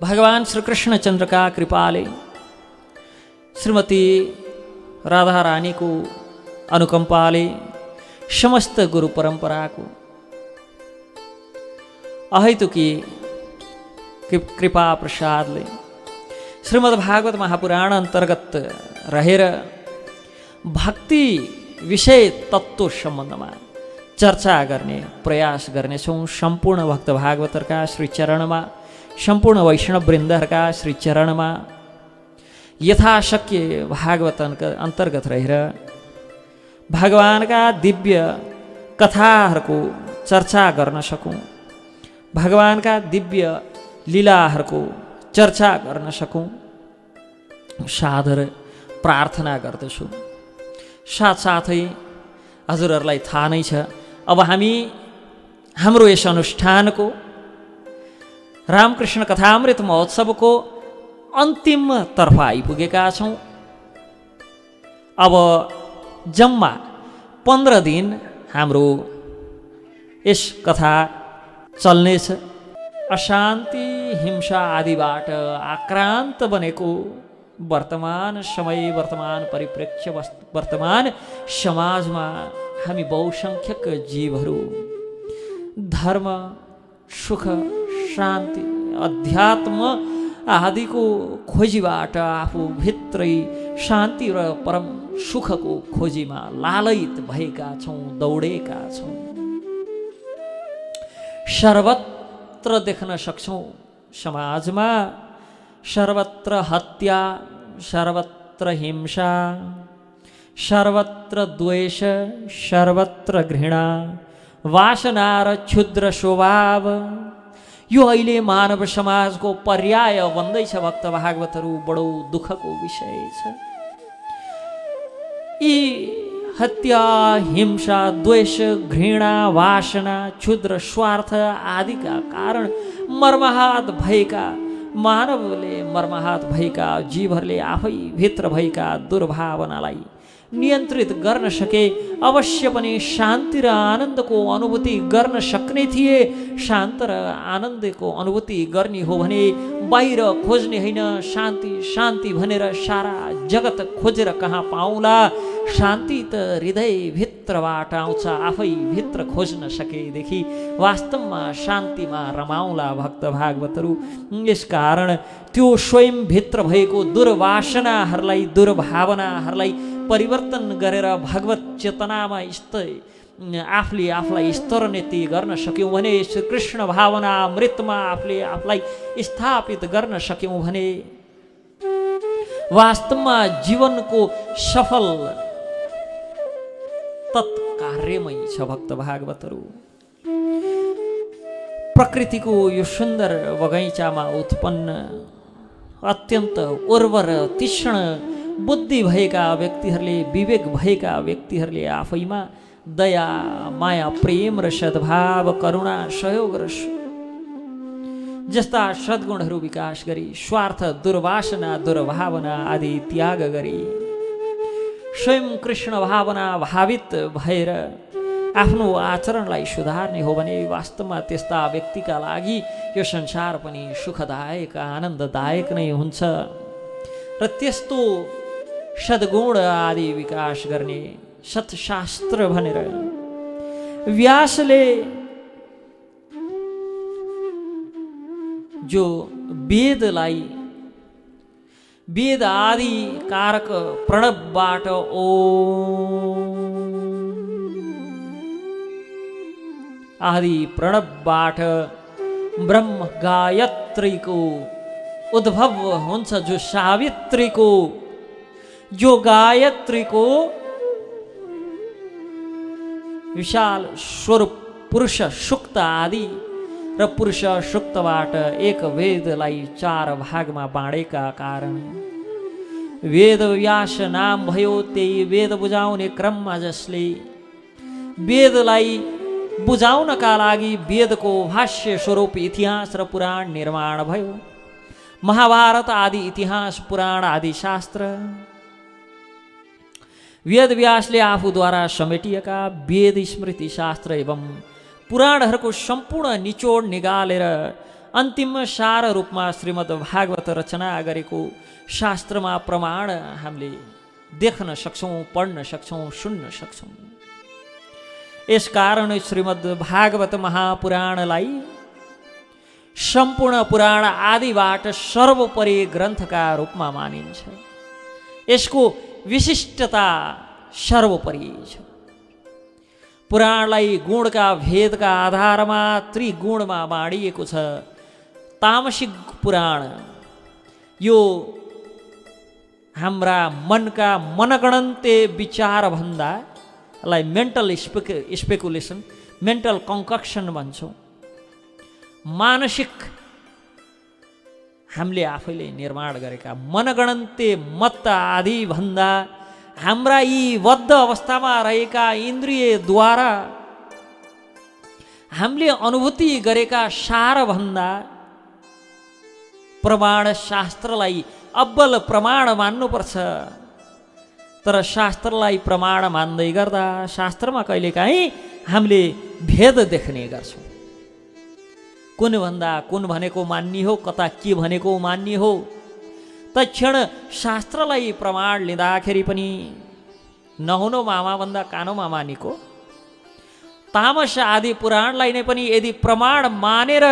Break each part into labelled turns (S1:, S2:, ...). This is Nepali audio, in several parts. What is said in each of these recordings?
S1: भगवान श्री कृष्णचन्द्रका कृपाले श्रीमती राधा रानीको अनुकम्पाले समस्त गुरु परम्पराको अहैतुकी कृपा प्रसादले श्रीमद् भागवत महापुराण अन्तर्गत रहेर भक्ति विषय तत्त्व सम्बन्धमा चर्चा गर्ने प्रयास गर्नेछौँ। सम्पूर्ण भक्त भागवतहरूका श्री चरणमा, सम्पूर्ण वैष्णव वृन्दहरूका श्री चरणमा यथाशक्य भागवत अन्तर्गत रहेर भगवानका दिव्य कथाहरूको चर्चा गर्न सकौँ, भगवानका दिव्य लीलाहरूको चर्चा गर्न सकौँ सादर प्रार्थना गर्दछु। साथसाथै हजुरहरूलाई थाहा नै छ, अब हामी हाम्रो यस अनुष्ठानको रामकृष्ण कथामृत महोत्सवको अन्तिमतर्फ आइपुगेका छौँ। अब जम्मा 15 दिन हाम्रो यस कथा चल्नेछ। अशान्ति, हिंसा आदिबाट आक्रान्त बनेको वर्तमान समय, वर्तमान परिप्रेक्ष्य, वर्तमान समाजमा हामी बहुसङ्ख्यक जीवहरू धर्म, सुख, शान्ति, अध्यात्म आदिको खोजीबाट आफू भित्रै शान्ति र परम सुखको खोजीमा लालयित भएका छौँ, दौडेका छौँ। सर्वत्र देख्न सक्छौँ समाजमा सर्वत्र हत्या, सर्वत्र हिंसा, सर्वत्र द्वेष, सर्वत्र घृणा, वासना र क्षुद्र स्वभाव यो अहिले मानव समाजको पर्याय बन्दैछ। भक्त भागवतहरू बडो दुःखको विषय छ। यी हत्या, हिंसा, द्वेष, घृणा, वासना, क्षुद्र स्वार्थ आदिका कारण मर्माहत भएका मानवले, मर्माहत भएका जीवहरूले आफै भित्र भएका दुर्भावनालाई नियन्त्रित गर्न सके अवश्य पनि शान्ति र आनन्दको अनुभूति गर्न सक्ने थिए। शान्त र आनन्दको अनुभूति गर्ने हो भने बाहिर खोज्ने होइन, शान्ति शान्ति भनेर सारा जगत खोजेर कहाँ पाउला। शान्ति त हृदयभित्रबाट आउँछ, आफै भित्र खोज्न सकेदेखि वास्तवमा शान्तिमा रमाउला भक्त भागवतहरू। यसकारण त्यो स्वयं भित्र भएको दुर्वासनाहरूलाई, दुर्भावनाहरूलाई परिवर्तन गरेर भगवत चेतनामा आफूले आफूलाई स्तरोन्नति गर्न सक्यौँ भने, श्री कृष्ण भावना अमृतमा आफूले आफूलाई स्थापित गर्न सक्यौँ भने वास्तवमा जीवनको सफल तत्कार्यमै छ। भक्त भागवतहरू प्रकृतिको यो सुन्दर बगैँचामा उत्पन्न अत्यन्त उर्वर तीक्ष्ण बुद्धि भएका व्यक्तिहरूले, विवेक भएका व्यक्तिहरूले आफैमा दया, माया, प्रेम र सद्भाव, करुणा, सहयोग र जस्ता सद्गुणहरू विकास गरी स्वार्थ, दुर्वासना, दुर्भावना आदि त्याग गरी स्वयं कृष्ण भावना भावित भएर आफ्नो आचरणलाई सुधार्ने हो भने वास्तवमा त्यस्ता व्यक्तिका लागि यो संसार पनि सुखदायक, आनन्ददायक नै हुन्छ। र त्यस्तो सद्गुण आदि विकास गर्ने सत्शास्त्र भनेर व्यासले जो वेदलाई, वेद आदि कारक प्रणवबाट ओम आदि प्रणवबाट ब्रह्म गायत्रीको उद्भव हुन्छ, जो सावित्रीको, जो गायत्रीको विशाल स्वरूप पुरुष सूक्त आदि र पुरुष सूक्तबाट एक वेदलाई 4 भागमा बाँडेका कारण वेद व्यास नाम भयो। त्यही वेद बुझाउने क्रममा जसले वेदलाई बुझाउनका लागि वेदको भाष्य स्वरूप इतिहास र पुराण निर्माण भयो। महाभारत आदि इतिहास, पुराण आदि शास्त्र वेद व्यासले आफूद्वारा समेटिएका वेद, स्मृति, शास्त्र एवं पुराणहरूको सम्पूर्ण निचोड निगालेर अन्तिम सार रूपमा श्रीमद् भागवत रचना गरेको शास्त्रमा प्रमाण हामीले देख्न सक्छौँ, पढ्न सक्छौँ, सुन्न सक्छौँ। यसकारण श्रीमद् भागवत महापुराणलाई सम्पूर्ण पुराण आदिबाट सर्वोपरि ग्रन्थका रूपमा मानिन्छ। यसको विशिष्टता सर्वोपरि छ। पुराणलाई गुणका भेदका आधारमा त्रिगुणमा बाँडिएको छ। तामसिक पुराण यो हाम्रा मनका मनगणन्ते विचारभन्दा लाई मेन्टल स्पेकुलेसन, मेन्टल कन्कक्सन भन्छौँ। मानसिक हामीले आफैले निर्माण गरेका मनगणन्ते मत आदि भन्दा हाम्रा यी बद्ध अवस्थामा रहेका इन्द्रियद्वारा हामीले अनुभूति गरेका सारभन्दा प्रमाण शास्त्रलाई अब्बल प्रमाण मान्नुपर्छ। तर शास्त्रलाई प्रमाण मान्दै गर्दा शास्त्रमा कहिलेकाहीँ हामीले भेद देख्ने गर्छौँ। कुन भन्दा कुन भनेको मान्ने हो, कता के भनेको मान्ने हो। तत्क्षण शास्त्रलाई प्रमाण लिँदाखेरि पनि नहुनो मामा भन्दा कानो मामा निको। तामस आदि पुराणलाई नै पनि यदि प्रमाण मानेर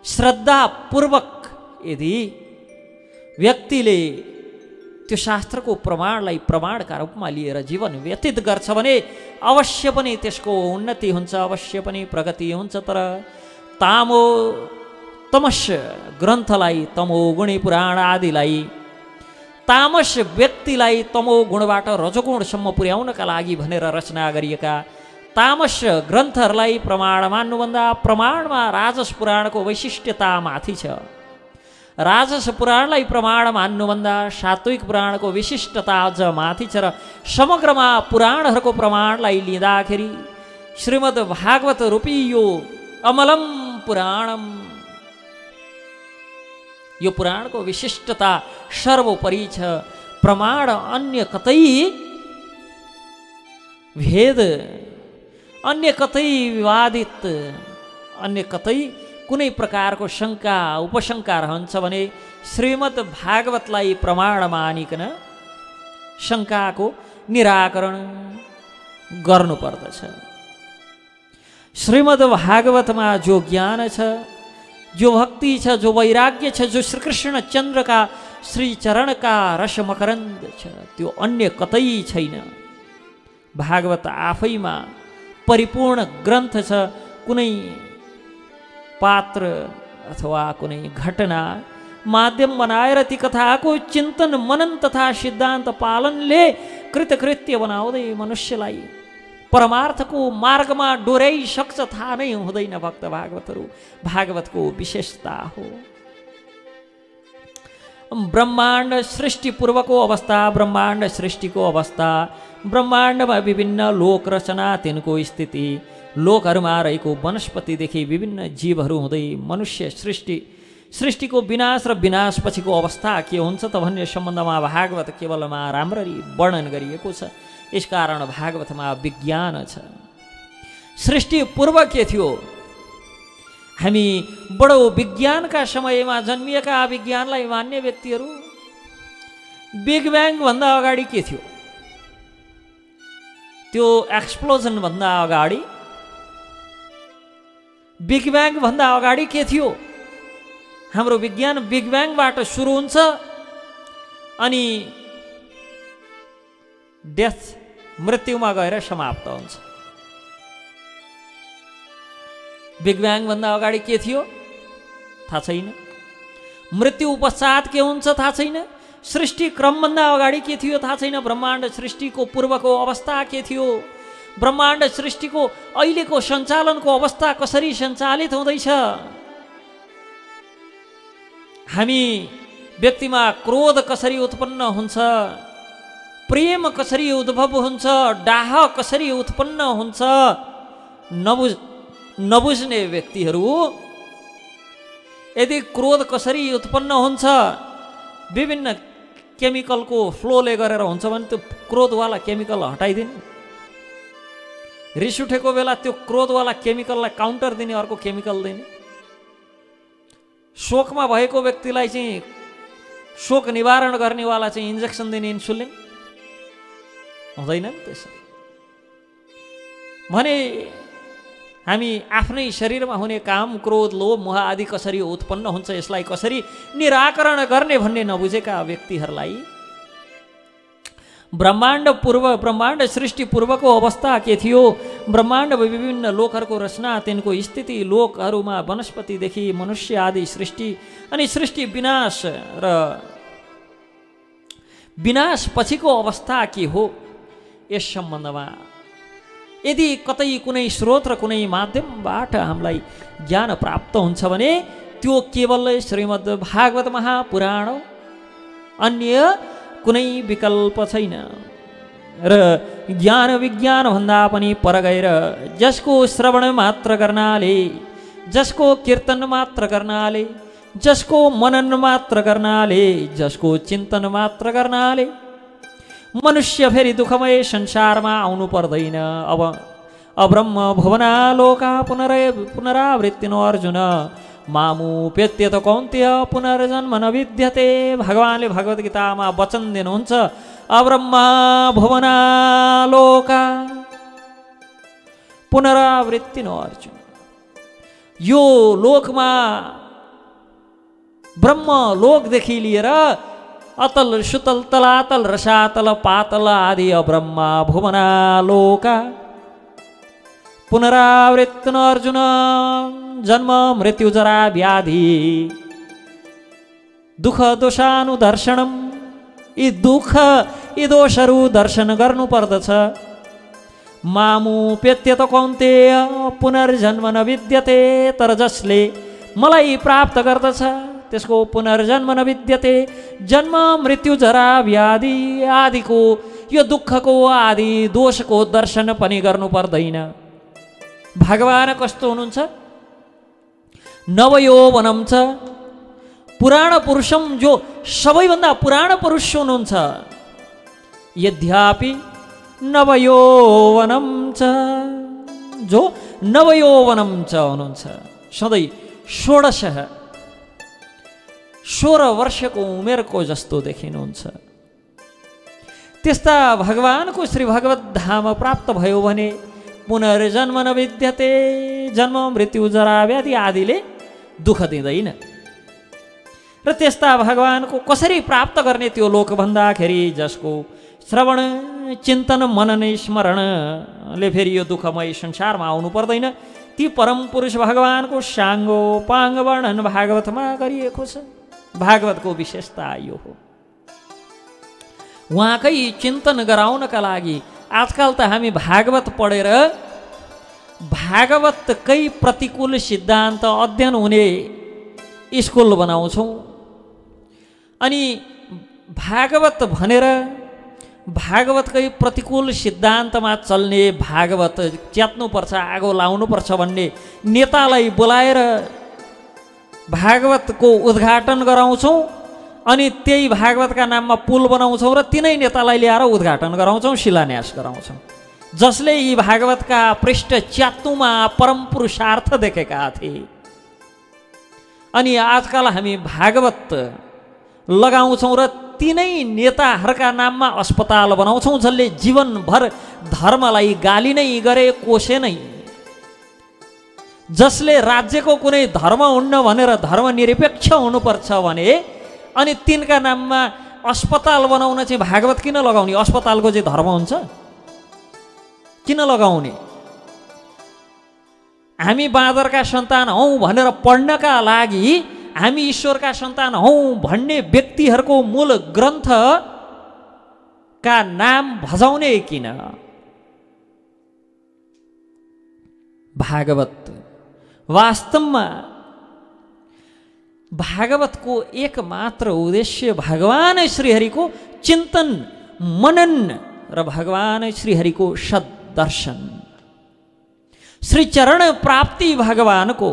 S1: श्रद्धापूर्वक यदि व्यक्तिले त्यो शास्त्रको प्रमाणलाई प्रमाणका रूपमा लिएर जीवन व्यतीत गर्छ भने अवश्य पनि त्यसको उन्नति हुन्छ, अवश्य पनि प्रगति हुन्छ। तर तमस ग्रन्थलाई, तमोगुणी पुराण आदिलाई, तामस व्यक्तिलाई तमो गुणबाट रजोगुणसम्म पुर्याउनका लागि भनेर रचना गरिएका तामस ग्रन्थहरूलाई प्रमाण मान्नुभन्दा प्रमाणमा राजस पुराणको वैशिष्ट्यता माथि छ। राजस पुराणलाई प्रमाण मान्नुभन्दा सात्विक पुराणको विशिष्टता अझ माथि छ। र समग्रमा पुराणहरूको प्रमाणलाई लिँदाखेरि श्रीमद् भागवत रूपी यो अमलम पुराणम, यो पुराणको विशिष्टता सर्वोपरि छ। प्रमाण अन्य कतै भेद, अन्य कतै विवादित, अन्य कतै कुनै प्रकारको शङ्का उपशङ्का रहन्छ भने श्रीमद् भागवतलाई प्रमाण मानिकन शङ्काको निराकरण गर्नुपर्दछ। श्रीमद् भागवतमा जो ज्ञान छ, जो भक्ति छ, जो वैराग्य छ, जो श्रीकृष्ण चन्द्रका श्रीचरणका रस मकरन्द छ, त्यो अन्य कतै छैन। भागवत आफैमा परिपूर्ण ग्रन्थ छ। कुनै पात्र अथवा कुनै घटना माध्यम बनाएर ती कथाको चिन्तन मनन तथा सिद्धान्त पालनले कृतकृत्य बनाउँदै मनुष्यलाई परमार्थको मार्गमा डोर्याइसक्छ, थाहा नै हुँदैन। भक्त भागवतहरू भागवतको विशेषता हो। ब्रह्माण्ड सृष्टि पूर्वको अवस्था, ब्रह्माण्ड सृष्टिको अवस्था, ब्रह्माण्डमा विभिन्न लोक रचना, तिनको स्थिति, लोकहरूमा रहेको वनस्पतिदेखि विभिन्न जीवहरू हुँदै मनुष्य सृष्टिको विनाश र विनाशपछिको अवस्था के हुन्छ त भन्ने सम्बन्धमा भागवत केवलमा राम्ररी वर्णन गरिएको छ। यसकारण भागवतमा विज्ञान छ। सृष्टि पूर्व के थियो? हामी बडो विज्ञानका समयमा जन्मिएका विज्ञानलाई मान्ने व्यक्तिहरू बिग ब्याङ भन्दा अगाडि के थियो? त्यो एक्सप्लोजन भन्दा अगाडि, बिग ब्याङ भन्दा अगाडि के थियो? हाम्रो विज्ञान बिग ब्याङबाट सुरु हुन्छ अनि डेथ, मृत्युमा गएर समाप्त हुन्छ। बिग ब्याङ भन्दा अगाडि के थियो थाहा छैन। मृत्यु पश्चात के हुन्छ थाहा छैन। सृष्टि क्रमभन्दा अगाडि के थियो थाहा छैन। ब्रह्माण्ड सृष्टिको पूर्वको अवस्था के थियो? ब्रह्माण्ड सृष्टिको अहिलेको सञ्चालनको अवस्था कसरी सञ्चालित हुँदैछ? हामी व्यक्तिमा क्रोध कसरी उत्पन्न हुन्छ, प्रेम कसरी उद्भव हुन्छ, डाह कसरी उत्पन्न हुन्छ, नबुझ्ने व्यक्तिहरू यदि क्रोध कसरी उत्पन्न हुन्छ, विभिन्न केमिकलको फ्लोले गरेर हुन्छ भने त्यो क्रोधवाला केमिकल हटाइदिनु। रिस उठेको बेला त्यो क्रोधवाला केमिकललाई काउन्टर दिने अर्को केमिकल दिने। शोकमा भएको व्यक्तिलाई चाहिँ शोक निवारण गर्नेवाला चाहिँ इन्जेक्सन दिने इन्सुलिन हुँदैन नि त्यसो। भने हामी आफ्नै शरीरमा हुने काम क्रोध लोभ मोह आदि कसरी उत्पन्न हुन्छ, यसलाई कसरी निराकरण गर्ने भन्ने नबुझेका व्यक्तिहरूलाई ब्रह्माण्ड सृष्टि पूर्वको अवस्था के थियो, ब्रह्माण्ड विभिन्न लोकहरूको रचना, तिनको स्थिति, लोकहरूमा वनस्पतिदेखि मनुष्य आदि सृष्टि, अनि सृष्टि विनाश र विनाश पछिको अवस्था के हो, यस सम्बन्धमा यदि कतै कुनै स्रोत र कुनै माध्यमबाट हामीलाई ज्ञान प्राप्त हुन्छ भने त्यो केवल श्रीमद् भागवत महापुराण, अन्य कुनै विकल्प छैन। र ज्ञान विज्ञान भन्दा पनि पर गएर जसको श्रवण मात्र गर्नाले, जसको कीर्तन मात्र गर्नाले, जसको मनन मात्र गर्नाले, जसको चिन्तन मात्र गर्नाले मनुष्य फेरि दुःखमय संसारमा आउनु पर्दैन। अब अब्रह्म भुवनालोका पुनरावृत्तिनो अर्जुन मामुपेत्यत कौन्तेय पुनर्जन्म न विद्यते। भगवानले भगवत गीतामा वचन दिनुहुन्छ, अब्रह्म भुवनालोका पुनरावृत्तिनो अर्जुन। यो लोकमा ब्रह्म लोकदेखि लिएर अतल सुतल तलातल रसातल पातल आदि अब्रह्म भुवनालोका पुनरावृत्तिन अर्जुन। जन्म मृत्यु जरा व्याधि दुःख दोषानुदर्शनम, यी दुःख यी दोषहरू दर्शन गर्नु पर्दछ। मामुपेत्यत कौन्तेय पुनर्जन्म न विद्यते, तर जसले मलाई प्राप्त गर्दछ त्यसको पुनर्जन्म न विद्यते। जन्म मृत्यु जरा व्याधि आदिको यो दुःखको आदि दोषको दर्शन पनि गर्नु पर्दैन। भगवान कस्तो हुनुहुन्छ? नवयौवनम छ, पुराण पुरुषम, जो सबैभन्दा पुराण पुरुष हुनुहुन्छ। यद्यापि नवयौवनम छ, जो नवयौवनम छ हुनुहुन्छ, सधैँ 16 वर्षको उमेरको जस्तो देखिनुहुन्छ। त्यस्ता भगवानको श्री भगवत धाम प्राप्त भयो भने पुनर्जन्म न विद्यते, जन्म मृत्यु जरा व्याधि आदिले दुःख दिँदैन। र त्यस्ता भगवानको कसरी प्राप्त गर्ने त्यो लोक भन्दाखेरि जसको श्रवण चिन्तन मनन स्मरणले फेरि यो दुःखमय संसारमा आउनु पर्दैन। ती परम पुरुष भगवानको साङ्गो पाङ्ग वर्णन भागवतमा गरिएको छ। भागवतको विशेषता यो हो। उहाँकै चिन्तन गराउनका लागि आजकल त हामी भागवत पढेर भागवतकै प्रतिकूल सिद्धान्त अध्ययन हुने स्कुल बनाउँछौँ। अनि भागवत भनेर भागवतकै प्रतिकूल सिद्धान्तमा चल्ने, भागवत च्यात्नुपर्छ, आगो लाउनुपर्छ भन्ने नेतालाई बोलाएर भागवतको उद्घाटन गराउँछौँ। अनि त्यही भागवतका नाममा पुल बनाउँछौँ र तिनै नेतालाई ल्याएर उद्घाटन गराउँछौँ, शिलान्यास गराउँछौँ, जसले यी भागवतका पृष्ठ च्यात्नुमा परम पुरुषार्थ देखेका थिए। अनि आजकल हामी भागवत लगाउँछौँ र तिनै नेताहरूका नाममा अस्पताल बनाउँछौँ, जसले जीवनभर धर्मलाई गाली नै गरे, कोसे नै, जसले राज्यको कुनै धर्म हुन्न भनेर धर्मनिरपेक्ष हुनुपर्छ भने, अनि तिनका नाममा अस्पताल बनाउन चाहिँ भागवत किन लगाउने? अस्पतालको चाहिँ धर्म हुन्छ? किन लगाउने? हामी बाँदरका सन्तान हौँ भनेर पढ्नका लागि हामी ईश्वरका सन्तान हौँ भन्ने व्यक्तिहरूको मूल ग्रन्थका नाम भजाउने किन? भागवत वास्तवमा भागवतको एकमात्र उद्देश्य भगवान श्रीहरिको चिन्तन मनन र भगवान श्रीहरिको सद्दर्शन, श्री चरण प्राप्ति भगवानको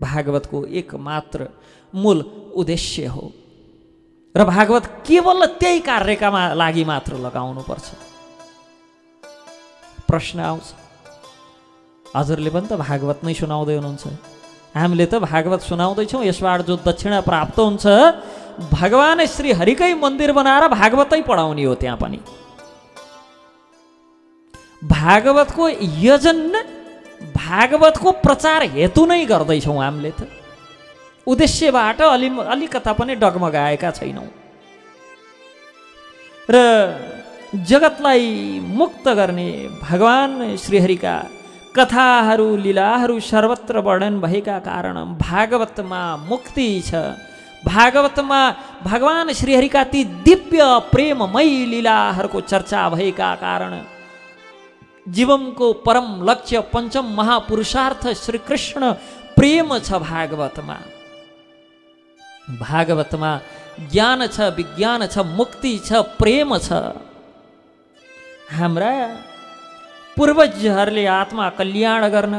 S1: भागवतको एकमात्र मूल उद्देश्य हो। र भागवत केवल त्यही कार्यका लागि मात्र लगाउनु पर्छ। प्रश्न आउँछ। हजुरले पनि त भागवत नै सुनाउँदै हुनुहुन्छ, हामीले त भागवत सुनाउँदैछौँ, यसबाट जो दक्षिणा प्राप्त हुन्छ भगवान श्री हरिकै मन्दिर बनाएर भागवतै पढाउने हो। त्यहाँ पनि भागवतको यजन भागवतको प्रचार हेतु नै गर्दैछौँ हामीले त, उद्देश्यबाट अलिकता पनि डगमगाएका छैनौँ। र जगतलाई मुक्त गर्ने भगवान श्रीहरिका कथाहरू लीलाहरू सर्वत्र वर्णन भएका कारण भागवतमा मुक्ति छ। भागवतमा भगवान श्रीहरिका ती दिव्य प्रेममय लीलाहरूको चर्चा भएका कारण जीवनको परम लक्ष्य पञ्चम महापुरुषार्थ श्रीकृष्ण प्रेम छ। भागवतमा भागवतमा ज्ञान छ, विज्ञान छ, मुक्ति छ, प्रेम छ। हाम्रा पूर्वजहरूले आत्मा कल्याण गर्न,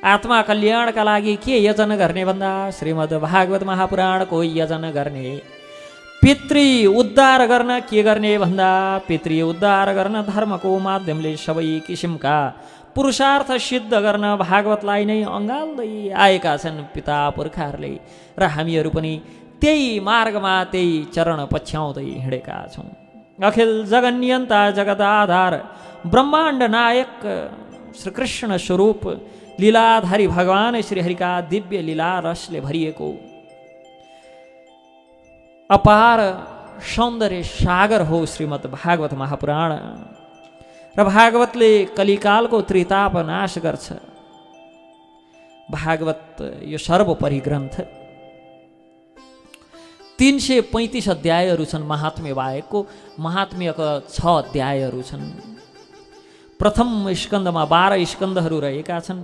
S1: आत्मा कल्याणका लागि के यजन गर्ने भन्दा श्रीमद् भागवत महापुराणको यजन गर्ने। पितृ उद्धार गर्न के गर्ने भन्दा पितृ उद्धार गर्न धर्मको माध्यमले सबै किसिमका पुरुषार्थ सिद्ध गर्न भागवतलाई नै अँगाल्दै आएका छन् पिता पुर्खाहरूले। र हामीहरू पनि त्यही मार्गमा त्यही चरण पछ्याउँदै हिँडेका छौँ। अखिल जगन्नियन्ता जगदाधार ब्रह्माण्ड नायक श्रीकृष्ण स्वरूप लीलाधारी भगवान श्रीहरिका दिव्य लीला रसले भरिएको अपार सौन्दर्य सागर हो श्रीमद् भागवत महापुराण। र भागवतले कलिकालको त्रिताप नाश गर्छ। भागवत यो सर्वोपरि ग्रन्थ 335 अध्यायहरू छन्। महात्म्य बाहेकको महात्म्यका 6 अध्यायहरू छन्। प्रथम स्कन्धमा 12 स्कन्धहरू रहेका छन्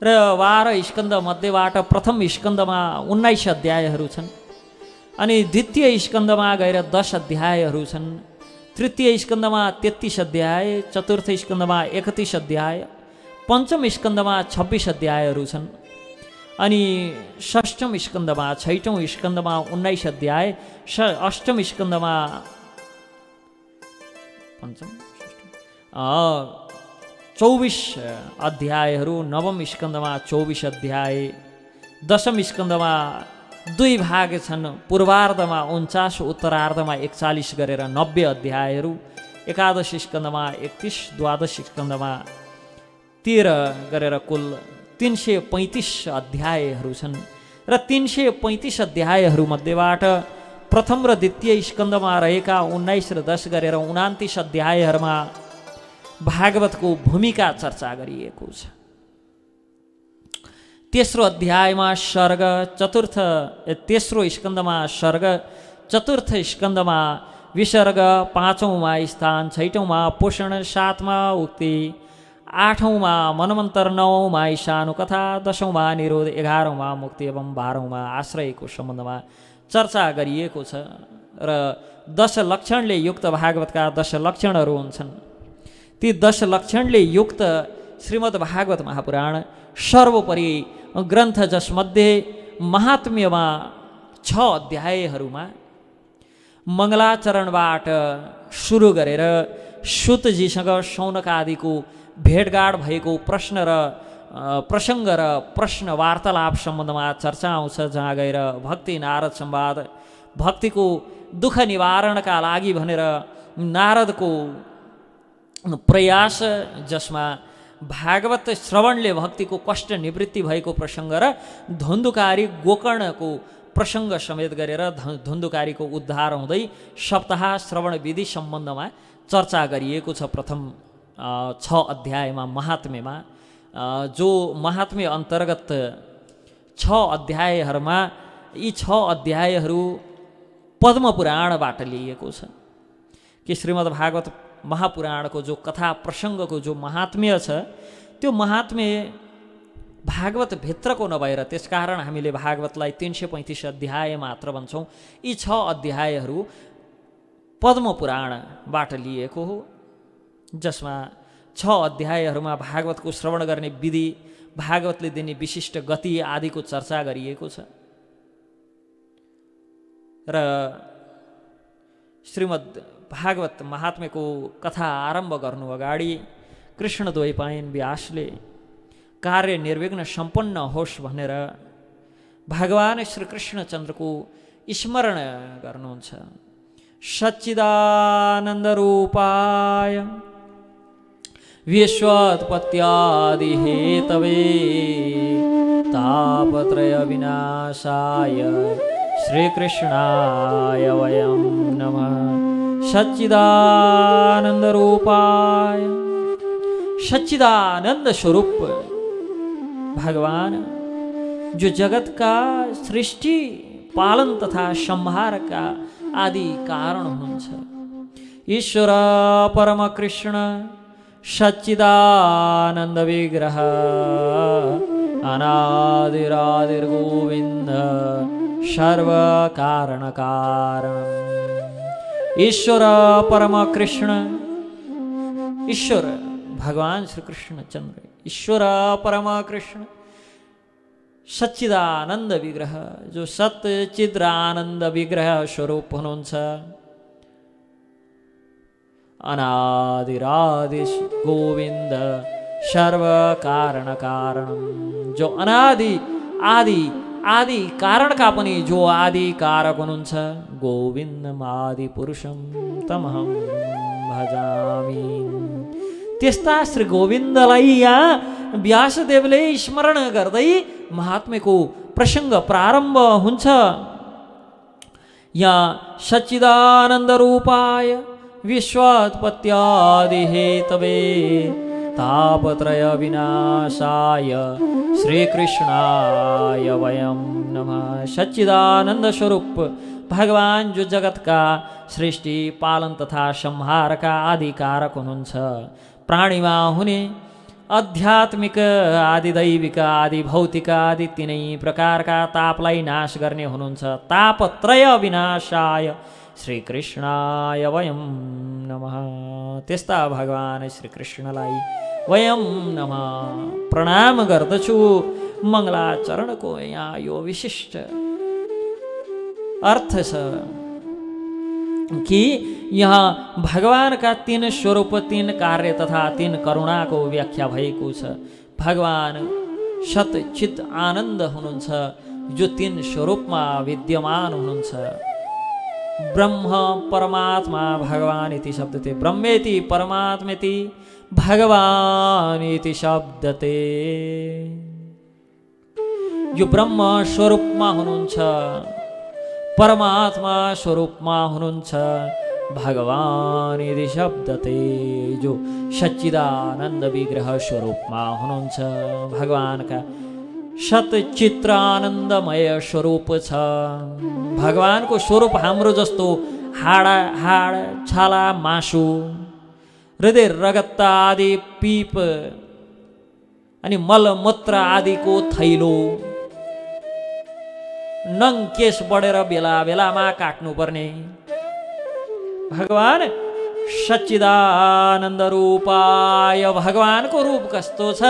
S1: र 12 स्कन्ध मध्येबाट प्रथम स्कन्धमा 19 अध्यायहरू छन्। अनि द्वितीय स्कन्धमा गएर 10 अध्यायहरू छन्। तृतीय स्कन्धमा 33 अध्याय, चतुर्थ स्कन्धमा 31 अध्याय, पञ्चम स्कन्धमा 26 अध्यायहरू छन्। अनि षष्ठम स्कन्धमा, छैठौँ स्कन्धमा 19 अध्याय, अष्टम स्कन्धमा 24 अध्यायहरू, नवम स्कन्धमा 24 अध्याय, दशम स्कन्धमा 2 भाग छन्। पूर्वार्धमा 49, उत्तरार्धमा 41 गरेर 90 अध्यायहरू, एकादश स्कन्धमा 31, द्वादश स्कन्धमा 13 गरेर कुल 335 अध्यायहरू छन्। र 335 अध्यायहरू मध्येबाट प्रथम र द्वितीय स्कन्धमा रहेका 19 र 10 गरेर 29 अध्यायहरूमा भागवतको भूमिका चर्चा गरिएको छ। तेस्रो अध्यायमा सर्ग, तेस्रो स्कन्धमा सर्ग, चतुर्थ स्कन्धमा विसर्ग, पाँचौँमा स्थान, छैठौँमा पोषण, सातमा उक्ति, आठौँमा मनमन्त्र, नौमा ईशानु कथा, दशौँमा निरोध, 11औँमा मुक्ति एवं 12औँमा आश्रयको सम्बन्धमा चर्चा गरिएको छ। र 10 लक्षणले युक्त भागवतका 10 लक्षणहरू हुन्छन्। ती 10 लक्षणले युक्त श्रीमद् भागवत महापुराण सर्वोपरि ग्रन्थ, जसमध्ये महात्म्यमा 6 अध्यायहरूमा मङ्गलाचरणबाट सुरु गरेर सुतजीसँग शौनक आदिको भेटघाट भएको प्रश्न र प्रसङ्ग र प्रश्न वार्तालाप सम्बन्धमा चर्चा आउँछ, जहाँ गएर भक्ति नारद संवाद, भक्तिको दुःख निवारणका लागि भनेर नारदको प्रयास, जसमा भागवत श्रवणले भक्तिको कष्ट निवृत्ति भएको प्रसङ्ग र धुन्धुकारी गोकर्णको प्रसङ्ग समेत गरेर धुन्धुकारीको उद्धार हुँदै सप्ताह श्रवण विधि सम्बन्धमा चर्चा गरिएको छ। प्रथम 6 अध्यायमा महात्म्यमा, जो महात्म्य अन्तर्गत 6 अध्यायहरूमा यी 6 अध्यायहरू पद्मपुराणबाट लिइएको छ। कि श्रीमद् भागवत महापुराणको जो कथा प्रसङ्गको जो महात्म्य छ, त्यो महात्म्य भागवत भित्रको नभएर, त्यसकारण हामीले भागवतलाई 335 अध्याय मात्र भन्छौँ। यी 6 अध्यायहरू पद्मपुराणबाट लिएको हो, जसमा 6 अध्यायहरूमा भागवतको श्रवण गर्ने विधि, भागवतले दिने विशिष्ट गति आदिको चर्चा गरिएको छ। र श्रीमद् भागवत महात्म्यको कथा आरम्भ गर्नु अगाडि कृष्णद्वैपायन व्यासले कार्य निर्विघ्न सम्पन्न होस् भनेर भगवान श्री कृष्णचन्द्रको स्मरण गर्नुहुन्छ। सच्चिदानन्द रूपाय विश्वोत्पत्त्यादि हेतवे तापत्रय विनाशाय श्रीकृष्णाय वयं नमः। सच्चिदानंद रूपाय, सच्चिदानंद स्वरूप भगवान जो जगत का सृष्टि पालन तथा संहार का आदि कारण हुनुहुन्छ। ईश्वर परम कृष्ण सच्चिदानंद विग्रह अनादिरादिर गोविंद सर्व कारण कारण। ईश्वर परम कृष्ण, ईश्वर भगवान श्री कृष्ण चंद्र ईश्वर परम कृष्ण सच्चिदानंद विग्रह जो सच्चिदानंद विग्रह स्वरूप हुनुहुन्छ। अनादिरादि गोविंद सर्व कारण कारण जो अनादि आदि आदि कारण का पनि जो आदि कारक हुनुहुन्छ। गोविन्दमादि पुरुषं तमहं भजामि। त्यस्ता श्री गोविन्दलाई यहाँ व्यासदेवले स्मरण गर्दै महात्म्यको प्रसङ्ग प्रारम्भ हुन्छ। यहाँ सच्चिदानन्द रूपाय विश्वोत्पत्त्यादि हेतवे तापत्रय विनाशाय श्रीकृष्णाय वयं नमः। सच्चिदानंद स्वरूप भगवान जो जगत का सृष्टि पालन तथा संहार का आदि कारक हुनुहुन्छ। प्राणीमा हुने आध्यात्मिक आदि दैविक आदि भौतिक आदि तीनै प्रकारका तापलाई नाश गर्ने हुनुहुन्छ। तापत्रय विनाशाय श्रीकृष्णाय वयं नमः। त्यस्ता भगवान श्रीकृष्णलाई वयं नमः प्रणाम गर्दछु। मङ्गलाचरणको यहाँ यो विशिष्ट अर्थ छ कि यहाँ भगवानका तीन स्वरूप तीन कार्य तथा तीन करुणाको व्याख्या भएको छ। भगवान सत चित आनन्द हुनुहुन्छ जो तीन स्वरूपमा विद्यमान हुनुहुन्छ। ब्रह्म परमात्मा भगवान इति शब्दते ब्रह्मेति परमात्मेति भगवान इति शब्दते। यो ब्रह्म स्वरूपमा हुनुहुन्छ, परमात्मा स्वरूपमा हुनुहुन्छ, भगवान इति शब्दते जो सच्चिदानन्द विग्रह स्वरूपमा हुनुहुन्छ। भगवानका सतचित्र आनन्दमय स्वरूप छ। भगवानको स्वरूप हाम्रो जस्तो हाड छाला मासु हृदय रगत आदि पीप अनि मलमूत्र आदिको थैलो नङ केस बढेर बेला बेलामा काट्नुपर्ने। भगवान सच्चिदानन्द रूपाय भगवानको रूप कस्तो छ?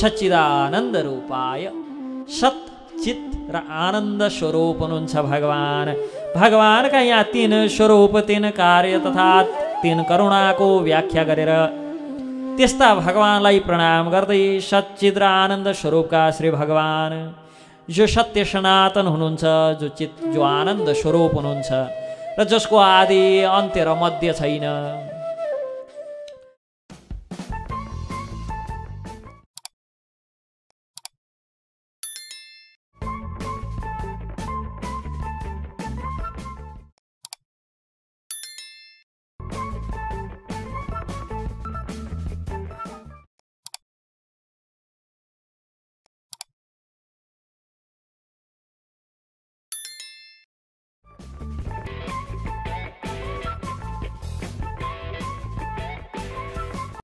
S1: सच्चिदानन्द रूपाय सत चित र आनन्द स्वरूप हुनुहुन्छ भगवान। भगवानका यहाँ तीन स्वरूप तीन कार्य तथा तीन करुणाको व्याख्या गरेर त्यस्ता भगवानलाई प्रणाम गर्दै सच्चिद र आनन्द स्वरूपका श्री भगवान जो सत्य सनातन हुनुहुन्छ, जो आनन्द स्वरूप हुनुहुन्छ र जसको आदि अन्त्य र मध्य छैन,